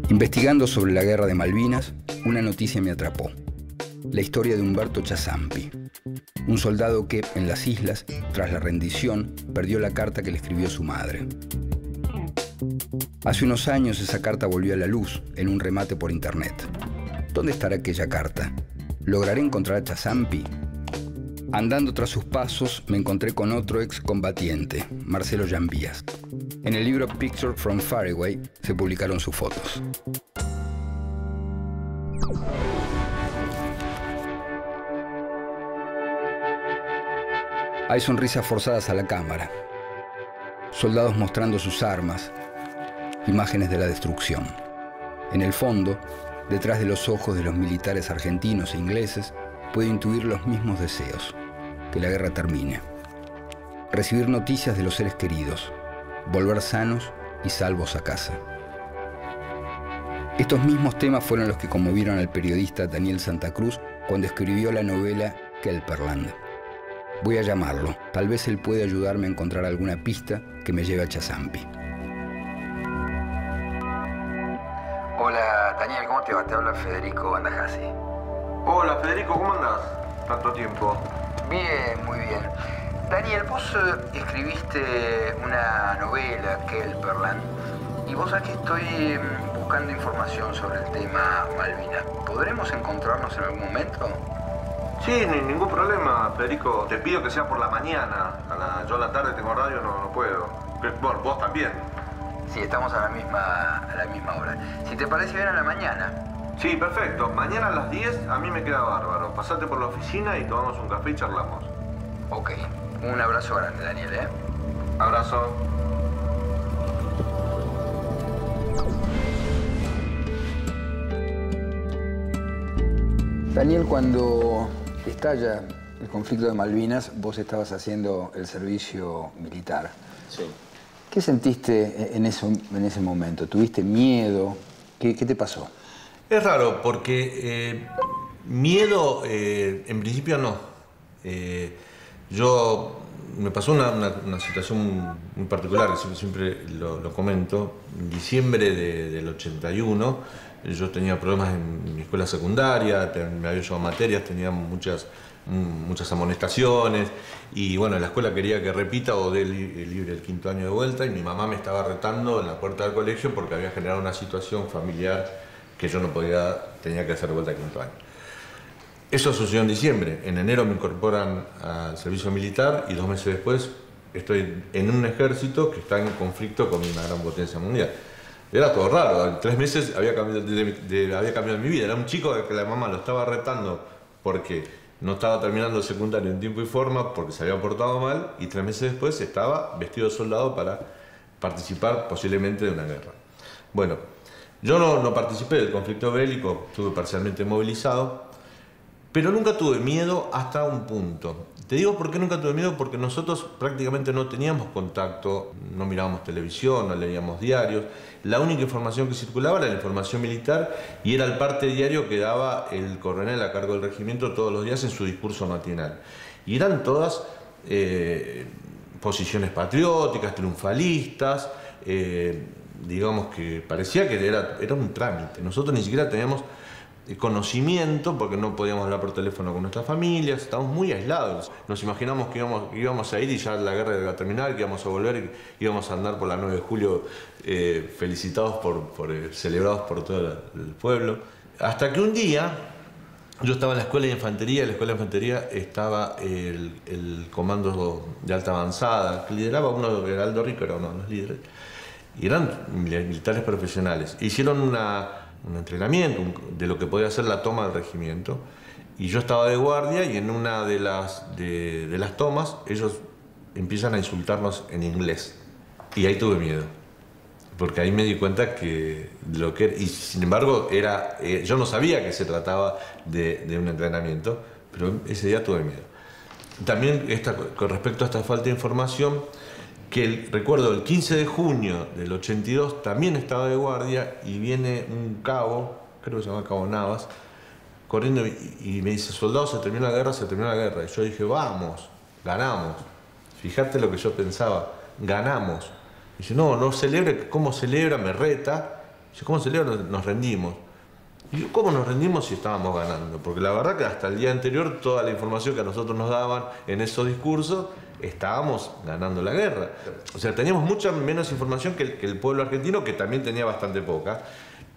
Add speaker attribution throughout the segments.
Speaker 1: Investigando sobre la guerra de Malvinas, una noticia me atrapó. La historia de Humberto Chazampi, un soldado que, en las islas, tras la rendición, perdió la carta que le escribió su madre. Hace unos años esa carta volvió a la luz en un remate por internet. ¿Dónde estará aquella carta? ¿Lograré encontrar a Chazampi? Andando tras sus pasos, me encontré con otro excombatiente, Marcelo Llambías. En el libro Picture from Far Away se publicaron sus fotos. Hay sonrisas forzadas a la cámara, soldados mostrando sus armas, imágenes de la destrucción. En el fondo, detrás de los ojos de los militares argentinos e ingleses, puedo intuir los mismos deseos: que la guerra termine, recibir noticias de los seres queridos, volver sanos y salvos a casa. Estos mismos temas fueron los que conmovieron al periodista Daniel Santa Cruz cuando escribió la novela Kelperland. Voy a llamarlo, tal vez él puede ayudarme a encontrar alguna pista que me lleve a Chazampi. Hola Daniel, ¿cómo te va? Te habla Federico Bandajasi.
Speaker 2: Hola Federico, ¿cómo andás? Tanto tiempo.
Speaker 1: Bien, muy bien. Daniel, vos escribiste una novela, Kelperland, y vos sabés que estoy buscando información sobre el tema Malvinas. ¿Podremos encontrarnos en algún momento?
Speaker 2: Sí, ningún problema, Federico. Te pido que sea por la mañana. Yo a la tarde tengo radio, no puedo. Bueno, vos también.
Speaker 1: Sí, estamos a la misma hora. Si te parece bien, a la mañana.
Speaker 2: Sí, perfecto. Mañana a las 10 a mí me queda bárbaro. Pasate por la oficina y tomamos un café y charlamos.
Speaker 1: Ok. Un abrazo grande, Daniel, ¿eh?
Speaker 2: Abrazo.
Speaker 1: Daniel, cuando estalla el conflicto de Malvinas, vos estabas haciendo el servicio militar.
Speaker 3: Sí.
Speaker 1: ¿Qué sentiste en ese momento? ¿Tuviste miedo? ¿Qué te pasó?
Speaker 3: Es raro porque miedo en principio no. Me pasó una situación muy particular, que siempre lo comento. En diciembre del 81 yo tenía problemas en mi escuela secundaria, me había llevado materias, tenía muchas amonestaciones y bueno, la escuela quería que repita o dé libre el quinto año de vuelta y mi mamá me estaba retando en la puerta del colegio porque había generado una situación familiar que yo no podía, tenía que hacer de vuelta el quinto año. Eso sucedió en diciembre. En enero me incorporan al servicio militar y 2 meses después estoy en un ejército que está en conflicto con una gran potencia mundial. Era todo raro. En 3 meses había cambiado mi vida. Era un chico que la mamá lo estaba retando porque no estaba terminando el secundario en tiempo y forma, porque se había portado mal, y 3 meses después estaba vestido de soldado para participar posiblemente de una guerra. Bueno, yo no participé del conflicto bélico, estuve parcialmente movilizado, pero nunca tuve miedo hasta un punto. Te digo por qué nunca tuve miedo, porque nosotros prácticamente no teníamos contacto, no mirábamos televisión, no leíamos diarios. La única información que circulaba era la información militar y era el parte diario que daba el coronel a cargo del regimiento todos los días en su discurso matinal. Y eran todas posiciones patrióticas, triunfalistas, digamos que parecía que era un trámite. Nosotros ni siquiera teníamos conocimiento porque no podíamos hablar por teléfono con nuestras familias, estábamos muy aislados. Nos imaginamos que íbamos a ir y ya la guerra iba a terminar, que íbamos a volver y íbamos a andar por la 9 de julio felicitados, celebrados por todo el pueblo. Hasta que un día yo estaba en la escuela de infantería, en la escuela de infantería estaba el comando de alta avanzada, que lideraba uno, Heraldo Rico era uno de los líderes, y eran militares profesionales. Hicieron un entrenamiento de lo que podía ser la toma del regimiento y yo estaba de guardia y en una de las tomas ellos empiezan a insultarnos en inglés y ahí tuve miedo porque ahí me di cuenta que lo que y sin embargo yo no sabía que se trataba de un entrenamiento, pero ese día tuve miedo. También con respecto a esta falta de información, que recuerdo el 15 de junio del 82 también estaba de guardia y viene un cabo, creo que se llama Cabo Navas, corriendo y me dice: soldado, se terminó la guerra, se terminó la guerra. Y yo dije: vamos, ganamos. Fíjate lo que yo pensaba, ganamos. Y dice: no celebre, ¿cómo celebra? Me reta Dice, ¿cómo se lee? Nos rendimos. Y yo, ¿cómo nos rendimos si estábamos ganando? Porque la verdad que hasta el día anterior toda la información que a nosotros nos daban en esos discursos, estábamos ganando la guerra. O sea, teníamos mucha menos información que el pueblo argentino, que también tenía bastante poca.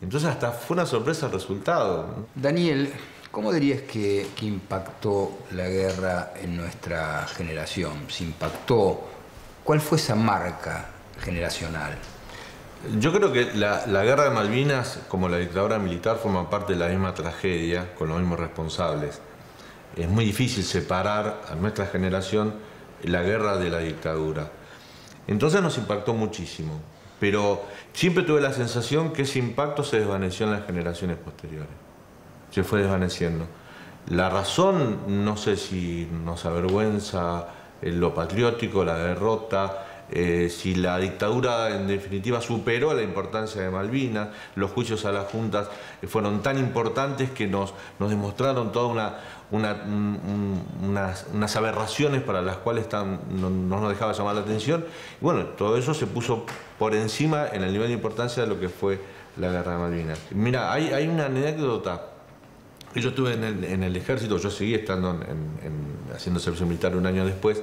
Speaker 3: Entonces hasta fue una sorpresa el resultado.
Speaker 1: Daniel, ¿cómo dirías que impactó la guerra en nuestra generación? ¿Se impactó? ¿Cuál fue esa marca generacional?
Speaker 3: Yo creo que la guerra de Malvinas, como la dictadura militar, forman parte de la misma tragedia, con los mismos responsables. Es muy difícil separar a nuestra generación la guerra de la dictadura. Entonces nos impactó muchísimo, pero siempre tuve la sensación que ese impacto se desvaneció en las generaciones posteriores. Se fue desvaneciendo. La razón, no sé si nos avergüenza lo patriótico, la derrota, si la dictadura en definitiva superó la importancia de Malvinas. Los juicios a las juntas fueron tan importantes que nos demostraron toda unas aberraciones para las cuales no nos dejaba llamar la atención. Y bueno, todo eso se puso por encima en el nivel de importancia de lo que fue la guerra de Malvinas. Mira, hay una anécdota. Yo estuve en el ejército, yo seguí estando haciendo servicio militar un año después,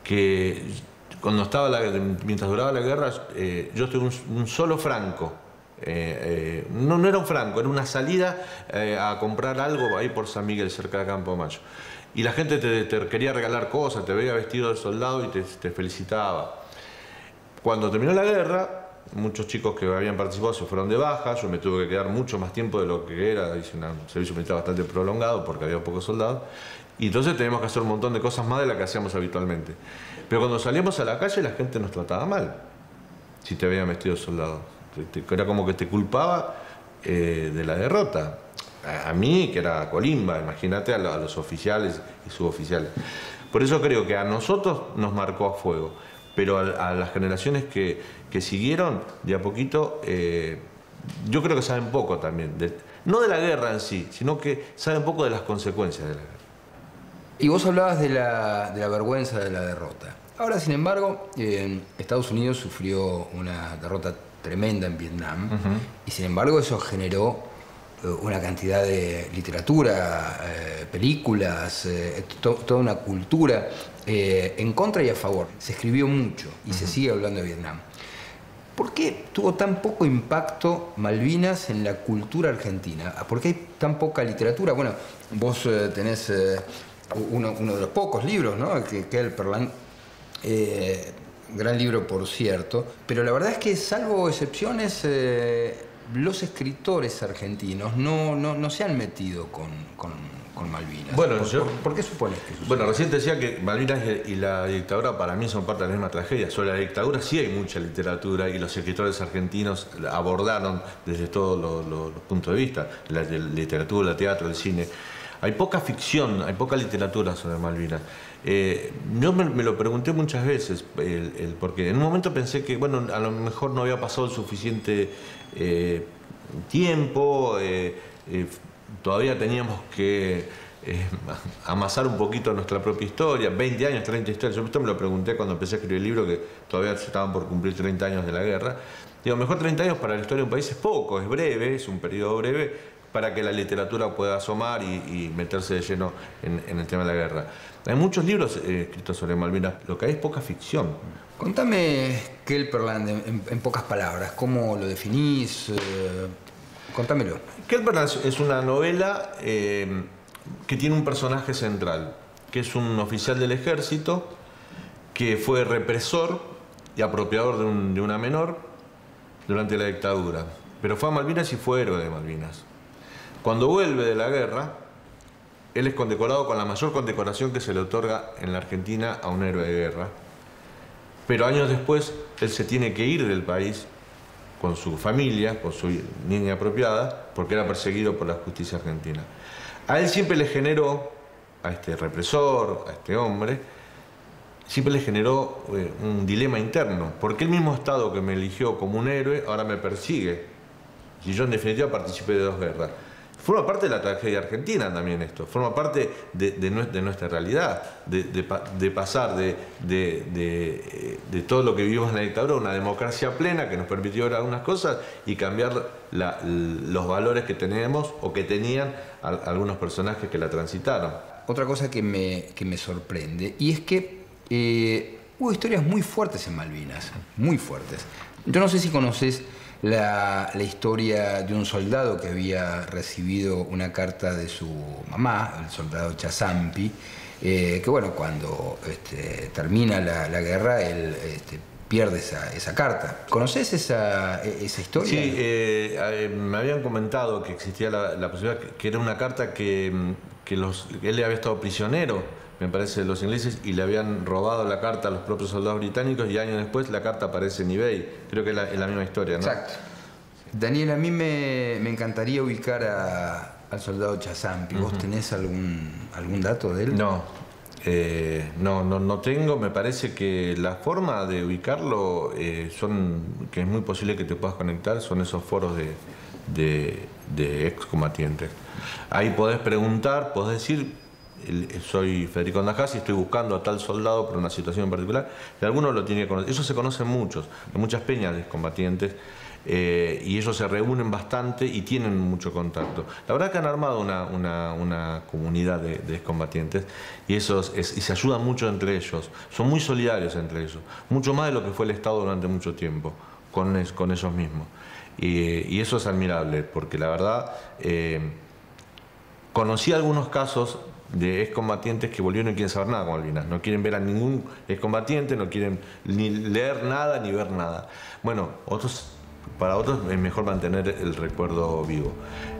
Speaker 3: que cuando mientras duraba la guerra, yo tuve un solo franco. No era un franco, era una salida a comprar algo ahí por San Miguel, cerca de Campo Mayo. Y la gente te quería regalar cosas, te veía vestido de soldado y te felicitaba. Cuando terminó la guerra, muchos chicos que habían participado se fueron de baja, yo me tuve que quedar mucho más tiempo de lo que era, hice un servicio militar bastante prolongado porque había pocos soldados, y entonces teníamos que hacer un montón de cosas más de las que hacíamos habitualmente. Pero cuando salíamos a la calle la gente nos trataba mal, si te habían vestido de soldado. Era como que te culpaba de la derrota. A mí, que era colimba, imagínate a los oficiales y suboficiales. Por eso creo que a nosotros nos marcó a fuego. Pero a las generaciones que siguieron, de a poquito, yo creo que saben poco también, no de la guerra en sí, sino que saben poco de las consecuencias de la guerra.
Speaker 1: Y vos hablabas de la vergüenza de la derrota. Ahora, sin embargo, Estados Unidos sufrió una derrota tremenda en Vietnam, y sin embargo eso generó una cantidad de literatura, películas, toda una cultura en contra y a favor. Se escribió mucho y se sigue hablando de Vietnam. ¿Por qué tuvo tan poco impacto Malvinas en la cultura argentina? ¿Por qué hay tan poca literatura? Bueno, vos tenés uno de los pocos libros, ¿no? Que Kelperland, gran libro por cierto, pero la verdad es que salvo excepciones, los escritores argentinos no se han metido con Malvinas.
Speaker 3: Bueno,
Speaker 1: ¿Por qué supones que sucede?
Speaker 3: Bueno, recién te decía que Malvinas y la dictadura para mí son parte de la misma tragedia. Sobre la dictadura sí hay mucha literatura y los escritores argentinos abordaron desde todos los puntos de vista, la literatura, el teatro, el cine. Hay poca ficción, hay poca literatura sobre Malvinas. Yo me lo pregunté muchas veces, porque en un momento pensé que, bueno, a lo mejor no había pasado el suficiente tiempo, todavía teníamos que amasar un poquito nuestra propia historia, 20 años, 30 historias. Yo esto me lo pregunté cuando empecé a escribir el libro, que todavía se estaban por cumplir 30 años de la guerra. Digo, mejor 30 años para la historia de un país es poco, es breve, es un periodo breve, para que la literatura pueda asomar y meterse de lleno en el tema de la guerra. Hay muchos libros escritos sobre Malvinas, lo que hay es poca ficción.
Speaker 1: Contame Kelperland en pocas palabras, ¿cómo lo definís? Contámelo.
Speaker 3: Kelperland es una novela que tiene un personaje central, que es un oficial del ejército que fue represor y apropiador de una menor durante la dictadura, pero fue a Malvinas y fue héroe de Malvinas. Cuando vuelve de la guerra, él es condecorado con la mayor condecoración que se le otorga en la Argentina a un héroe de guerra. Pero años después, él se tiene que ir del país con su familia, con su niña apropiada, porque era perseguido por la justicia argentina. A él siempre le generó, a este represor, a este hombre, siempre le generó un dilema interno, porque el mismo Estado que me eligió como un héroe, ahora me persigue. Y yo en definitiva participé de 2 guerras. Forma parte de la tragedia argentina también esto, forma parte de nuestra realidad, de pasar de todo lo que vivimos en la dictadura a una democracia plena que nos permitió ver algunas cosas y cambiar los valores que tenemos o que tenían algunos personajes que la transitaron.
Speaker 1: Otra cosa que me sorprende, y es que hubo historias muy fuertes en Malvinas, muy fuertes. Yo no sé si conoces la historia de un soldado que había recibido una carta de su mamá, el soldado Chazampi, que bueno, cuando termina la guerra, él pierde esa carta. ¿Conoces esa historia?
Speaker 3: Sí, me habían comentado que existía la posibilidad, que era una carta que él había estado prisionero, me parece, de los ingleses, y le habían robado la carta a los propios soldados británicos, y años después la carta aparece en eBay. Creo que es la misma historia, ¿no?
Speaker 1: Exacto. Daniel, a mí me encantaría ubicar al soldado Chazampi. ¿Vos tenés algún dato de él?
Speaker 3: No, no tengo. Me parece que la forma de ubicarlo, que es muy posible que te puedas conectar, son esos foros de excombatientes. Ahí podés preguntar, podés decir: soy Federico Andajás y estoy buscando a tal soldado por una situación en particular. Y alguno lo tiene que conocer. Eso se conocen muchos, en muchas peñas de excombatientes, y ellos se reúnen bastante y tienen mucho contacto. La verdad que han armado una comunidad de excombatientes, y se ayudan mucho entre ellos. Son muy solidarios entre ellos, mucho más de lo que fue el Estado durante mucho tiempo con ellos mismos. Y eso es admirable, porque la verdad conocí algunos casos de excombatientes que volvieron y no quieren saber nada con Malvinas, no quieren ver a ningún excombatiente, no quieren ni leer nada ni ver nada. Bueno, para otros es mejor mantener el recuerdo vivo.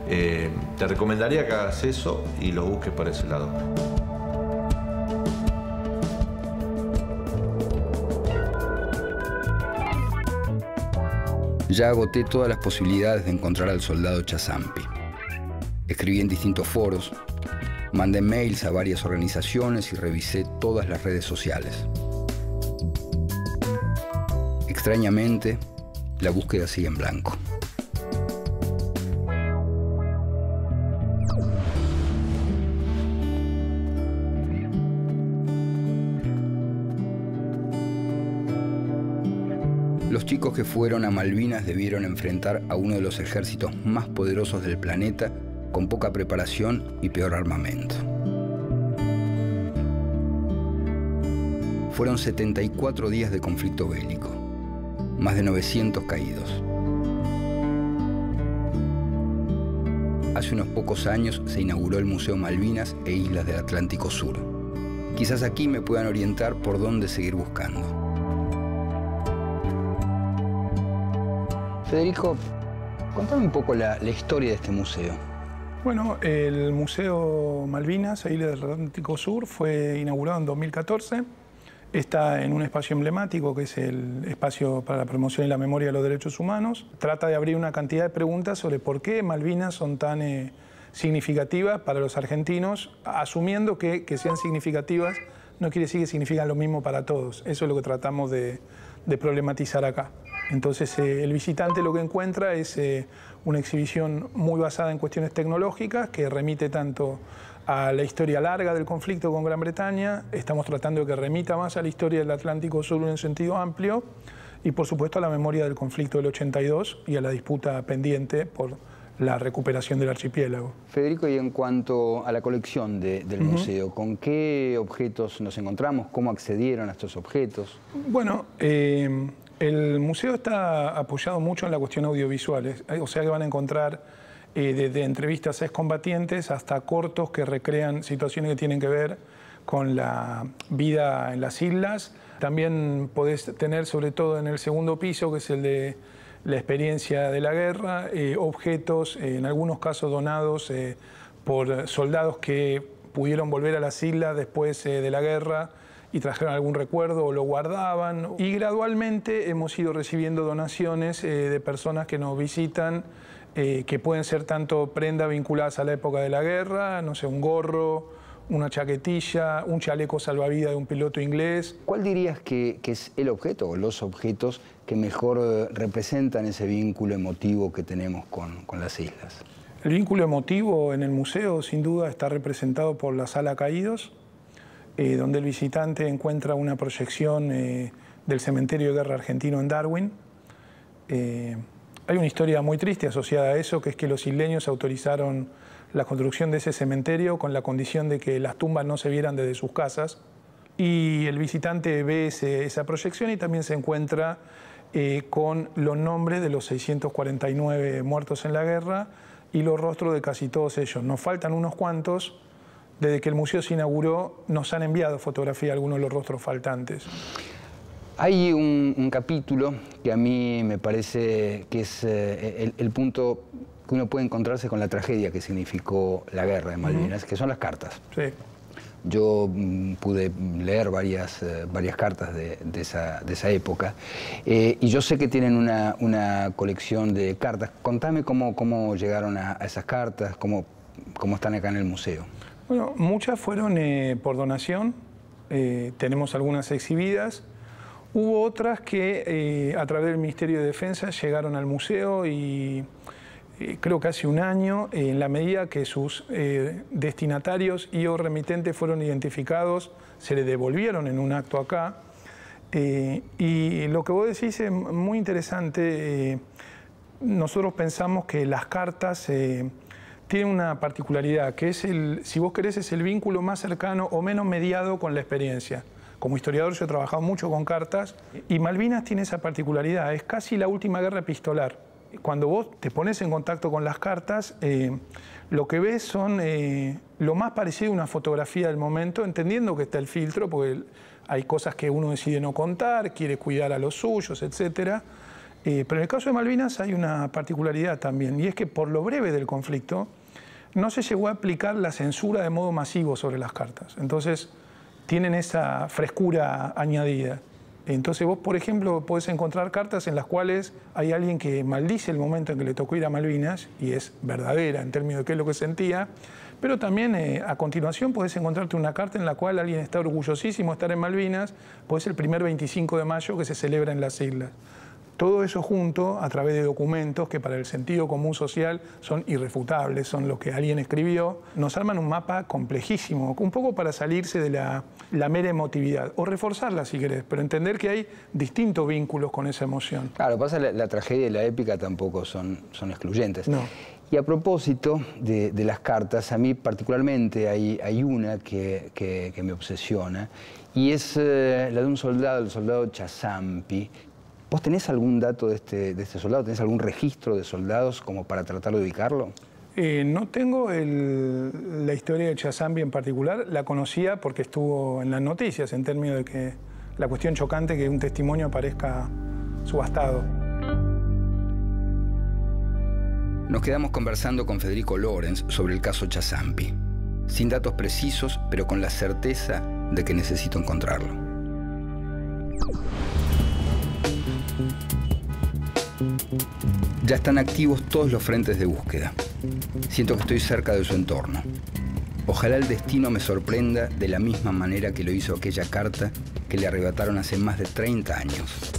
Speaker 3: Te recomendaría que hagas eso y lo busques por ese lado.
Speaker 1: Ya agoté todas las posibilidades de encontrar al soldado Chazampi. Escribí en distintos foros, mandé mails a varias organizaciones y revisé todas las redes sociales. Extrañamente, la búsqueda sigue en blanco. Los chicos que fueron a Malvinas debieron enfrentar a uno de los ejércitos más poderosos del planeta, con poca preparación y peor armamento. Fueron 74 días de conflicto bélico, más de 900 caídos. Hace unos pocos años se inauguró el Museo Malvinas e Islas del Atlántico Sur. Quizás aquí me puedan orientar por dónde seguir buscando. Federico, contame un poco la historia de este museo.
Speaker 4: Bueno, el Museo Malvinas e Islas del Atlántico Sur fue inaugurado en 2014. Está en un espacio emblemático, que es el espacio para la promoción y la memoria de los derechos humanos. Trata de abrir una cantidad de preguntas sobre por qué Malvinas son tan significativas para los argentinos, asumiendo que sean significativas no quiere decir que significan lo mismo para todos. Eso es lo que tratamos de problematizar acá. Entonces, el visitante lo que encuentra es una exhibición muy basada en cuestiones tecnológicas, que remite tanto a la historia larga del conflicto con Gran Bretaña, estamos tratando de que remita más a la historia del Atlántico Sur en un sentido amplio, y por supuesto a la memoria del conflicto del 82 y a la disputa pendiente por la recuperación del archipiélago.
Speaker 1: Federico, y en cuanto a la colección del museo, ¿con qué objetos nos encontramos? ¿Cómo accedieron a estos objetos?
Speaker 4: Bueno, el museo está apoyado mucho en la cuestión audiovisual, o sea que van a encontrar desde entrevistas a excombatientes hasta cortos que recrean situaciones que tienen que ver con la vida en las islas. También podés tener, sobre todo en el segundo piso, que es el de la experiencia de la guerra, objetos, en algunos casos donados por soldados que pudieron volver a las islas después de la guerra y trajeron algún recuerdo o lo guardaban. Y gradualmente hemos ido recibiendo donaciones de personas que nos visitan, que pueden ser tanto prendas vinculadas a la época de la guerra, no sé, un gorro, una chaquetilla, un chaleco salvavidas de un piloto inglés.
Speaker 1: ¿Cuál dirías que es el objeto o los objetos que mejor representan ese vínculo emotivo que tenemos con las islas?
Speaker 4: El vínculo emotivo en el museo sin duda está representado por la Sala Caídos, donde el visitante encuentra una proyección del cementerio de guerra argentino en Darwin. Hay una historia muy triste asociada a eso, que es que los isleños autorizaron la construcción de ese cementerio con la condición de que las tumbas no se vieran desde sus casas. Y el visitante ve esa proyección y también se encuentra con los nombres de los 649 muertos en la guerra y los rostros de casi todos ellos. Nos faltan unos cuantos. Desde que el museo se inauguró, nos han enviado fotografía de algunos de los rostros faltantes.
Speaker 1: Hay un capítulo que a mí me parece que es el punto que uno puede encontrarse con la tragedia que significó la guerra de Malvinas, que son las cartas.
Speaker 4: Sí.
Speaker 1: Yo pude leer varias cartas de esa época y yo sé que tienen una colección de cartas. Contame cómo llegaron a esas cartas, cómo están acá en el museo.
Speaker 4: Bueno, muchas fueron por donación, tenemos algunas exhibidas. Hubo otras que a través del Ministerio de Defensa llegaron al museo y creo que hace un año, en la medida que sus destinatarios y o remitentes fueron identificados, se les devolvieron en un acto acá. Y lo que vos decís es muy interesante. Nosotros pensamos que las cartas tienen una particularidad, que es si vos querés, es el vínculo más cercano o menos mediado con la experiencia. Como historiador yo he trabajado mucho con cartas y Malvinas tiene esa particularidad, es casi la última guerra epistolar. Cuando vos te pones en contacto con las cartas, lo que ves son lo más parecido a una fotografía del momento, entendiendo que está el filtro, porque hay cosas que uno decide no contar, quiere cuidar a los suyos, etc. Pero en el caso de Malvinas hay una particularidad también, y es que por lo breve del conflicto no se llegó a aplicar la censura de modo masivo sobre las cartas. Entonces tienen esa frescura añadida. Entonces vos, por ejemplo, podés encontrar cartas en las cuales hay alguien que maldice el momento en que le tocó ir a Malvinas, y es verdadera en términos de qué es lo que sentía, pero también a continuación podés encontrarte una carta en la cual alguien está orgullosísimo de estar en Malvinas, pues es el primer 25 de mayo que se celebra en las islas. Todo eso junto, a través de documentos que para el sentido común social son irrefutables, son lo que alguien escribió, nos arman un mapa complejísimo, un poco para salirse de la mera emotividad, o reforzarla si querés, pero entender que hay distintos vínculos con esa emoción.
Speaker 1: Claro, pasa la tragedia y la épica tampoco son excluyentes.
Speaker 4: No.
Speaker 1: Y a propósito de las cartas, a mí particularmente hay una que me obsesiona, y es la de un soldado, el soldado Chazampi. ¿Vos tenés algún dato de este soldado? ¿Tenés algún registro de soldados como para tratar de ubicarlo?
Speaker 4: No tengo la historia de Chazampi en particular. La conocía porque estuvo en las noticias, en términos de que la cuestión chocante que un testimonio aparezca subastado.
Speaker 1: Nos quedamos conversando con Federico Lorenz sobre el caso Chazampi, sin datos precisos, pero con la certeza de que necesito encontrarlo. Ya están activos todos los frentes de búsqueda. Siento que estoy cerca de su entorno. Ojalá el destino me sorprenda de la misma manera que lo hizo aquella carta que le arrebataron hace más de 30 años.